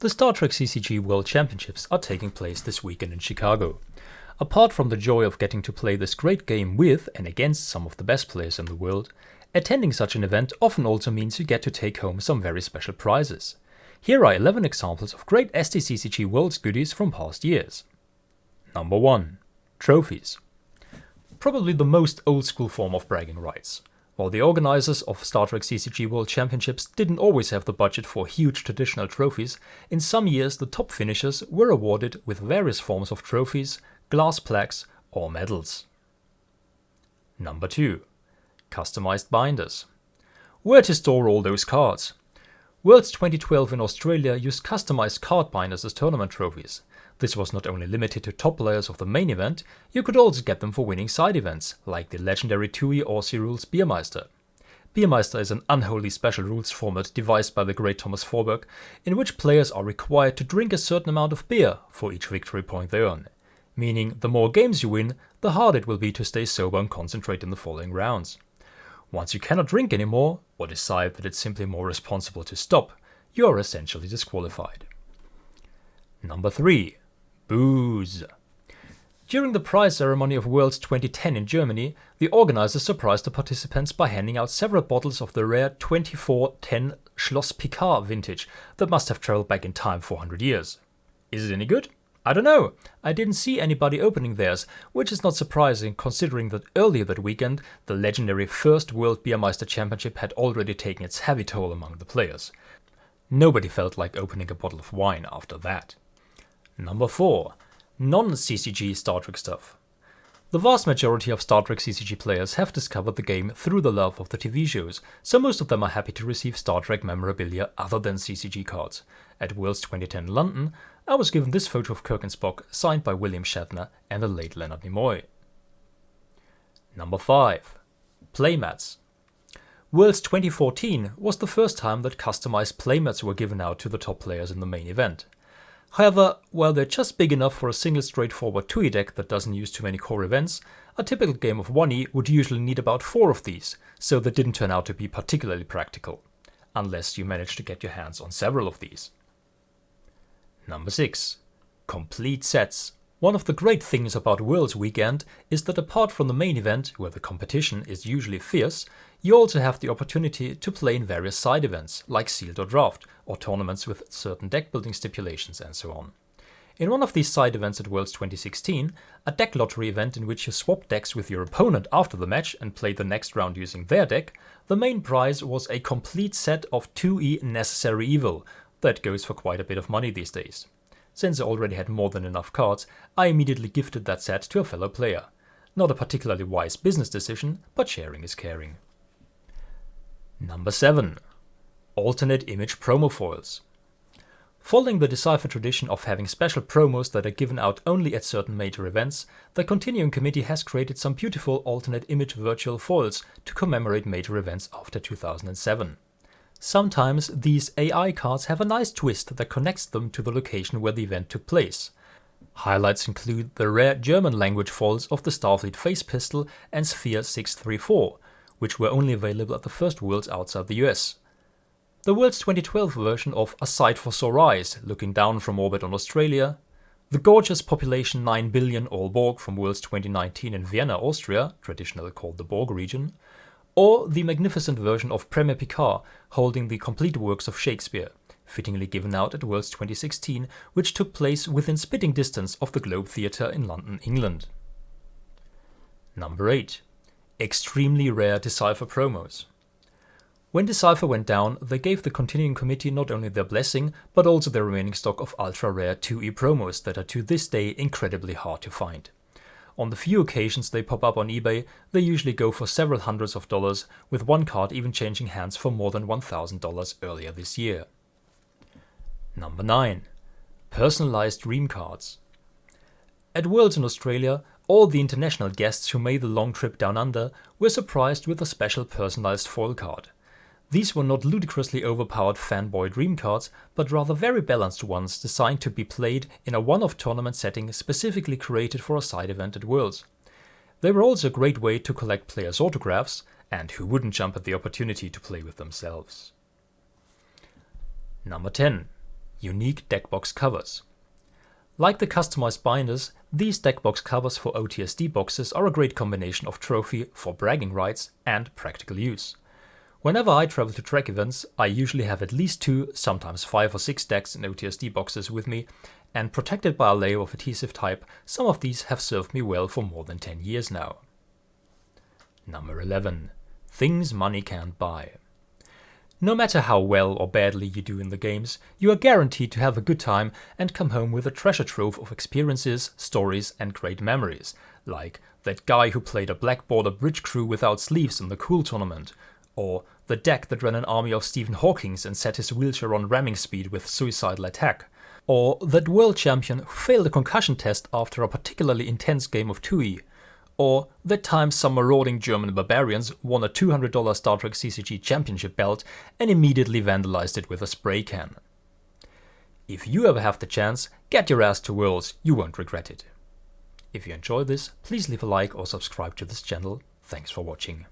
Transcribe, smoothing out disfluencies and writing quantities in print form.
The Star Trek CCG World Championships are taking place this weekend in Chicago. Apart from the joy of getting to play this great game with and against some of the best players in the world, attending such an event often also means you get to take home some very special prizes. Here are 11 examples of great STCCG Worlds goodies from past years. Number 1. Trophies. Probably the most old school form of bragging rights. While the organizers of Star Trek CCG World Championships didn't always have the budget for huge traditional trophies, in some years the top finishers were awarded with various forms of trophies, glass plaques or medals. Number 2. Customized binders. Where to store all those cards? Worlds 2012 in Australia used customized card binders as tournament trophies. This was not only limited to top players of the main event, you could also get them for winning side events, like the legendary TUI Aussie Rules Beermeister. Beermeister is an unholy special rules format devised by the great Thomas Forberg, in which players are required to drink a certain amount of beer for each victory point they earn. Meaning, the more games you win, the harder it will be to stay sober and concentrate in the following rounds. Once you cannot drink anymore, or decide that it's simply more responsible to stop, you are essentially disqualified. Number 3. Booze. During the prize ceremony of Worlds 2010 in Germany, the organizers surprised the participants by handing out several bottles of the rare 2410 Schloss Picard vintage that must have traveled back in time 400 years. Is it any good? I don't know. I didn't see anybody opening theirs, which is not surprising considering that earlier that weekend the legendary first World Beermeister Championship had already taken its heavy toll among the players. Nobody felt like opening a bottle of wine after that. Number 4. Non-CCG Star Trek stuff. The vast majority of Star Trek CCG players have discovered the game through the love of the TV shows, so most of them are happy to receive Star Trek memorabilia other than CCG cards. At Worlds 2010 London, I was given this photo of Kirk and Spock signed by William Shatner and the late Leonard Nimoy. Number 5. Playmats. Worlds 2014 was the first time that customized playmats were given out to the top players in the main event. However, while they're just big enough for a single straightforward TUI deck that doesn't use too many core events, a typical game of 1E would usually need about 4 of these, so they didn't turn out to be particularly practical, unless you managed to get your hands on several of these. Number 6. Complete sets. One of the great things about Worlds Weekend is that apart from the main event, where the competition is usually fierce, you also have the opportunity to play in various side events, like Sealed or Draft, or tournaments with certain deck building stipulations and so on. In one of these side events at Worlds 2016, a deck lottery event in which you swap decks with your opponent after the match and play the next round using their deck, the main prize was a complete set of 2E Necessary Evil. That goes for quite a bit of money these days. Since I already had more than enough cards, I immediately gifted that set to a fellow player. Not a particularly wise business decision, but sharing is caring. Number 7. Alternate image promo foils. Following the Decipher tradition of having special promos that are given out only at certain major events, the continuing committee has created some beautiful alternate image virtual foils to commemorate major events after 2007. Sometimes these AI cards have a nice twist that connects them to the location where the event took place. Highlights include the rare German language foils of the Starfleet Face Pistol and Sphere 634, which were only available at the first Worlds outside the US. The Worlds 2012 version of A Sight for Sore Eyes, looking down from orbit on Australia, the gorgeous population 9 billion all Borg from Worlds 2019 in Vienna, Austria, traditionally called the Borg region, or the magnificent version of Premier Picard holding the complete works of Shakespeare, fittingly given out at Worlds 2016, which took place within spitting distance of the Globe Theatre in London, England. Number 8. Extremely rare Decipher promos. When Decipher went down, they gave the continuing committee not only their blessing, but also their remaining stock of ultra-rare 2E promos that are to this day incredibly hard to find. On the few occasions they pop up on eBay, they usually go for several hundreds of dollars, with one card even changing hands for more than $1,000 earlier this year. Number 9. Personalized dream cards. At Worlds in Australia, all the international guests who made the long trip down under were surprised with a special personalized foil card. These were not ludicrously overpowered fanboy dream cards, but rather very balanced ones designed to be played in a one-off tournament setting specifically created for a side event at Worlds. They were also a great way to collect players' autographs, and who wouldn't jump at the opportunity to play with themselves. Number 10. Unique deckbox covers. Like the customized binders, these deckbox covers for OTSD boxes are a great combination of trophy for bragging rights and practical use. Whenever I travel to Trek events, I usually have at least 2, sometimes 5 or 6 decks in OTSD boxes with me, and protected by a layer of adhesive type, some of these have served me well for more than 10 years now. Number 11. Things money can't buy. No matter how well or badly you do in the games, you are guaranteed to have a good time and come home with a treasure trove of experiences, stories and great memories, like that guy who played a black border bridge crew without sleeves in the Cool tournament, or the deck that ran an army of Stephen Hawkings and set his wheelchair on ramming speed with suicidal attack, or that world champion who failed a concussion test after a particularly intense game of 2E, or that time some marauding German barbarians won a $200 Star Trek CCG championship belt and immediately vandalized it with a spray can. If you ever have the chance, get your ass to Worlds, you won't regret it. If you enjoyed this, please leave a like or subscribe to this channel. Thanks for watching.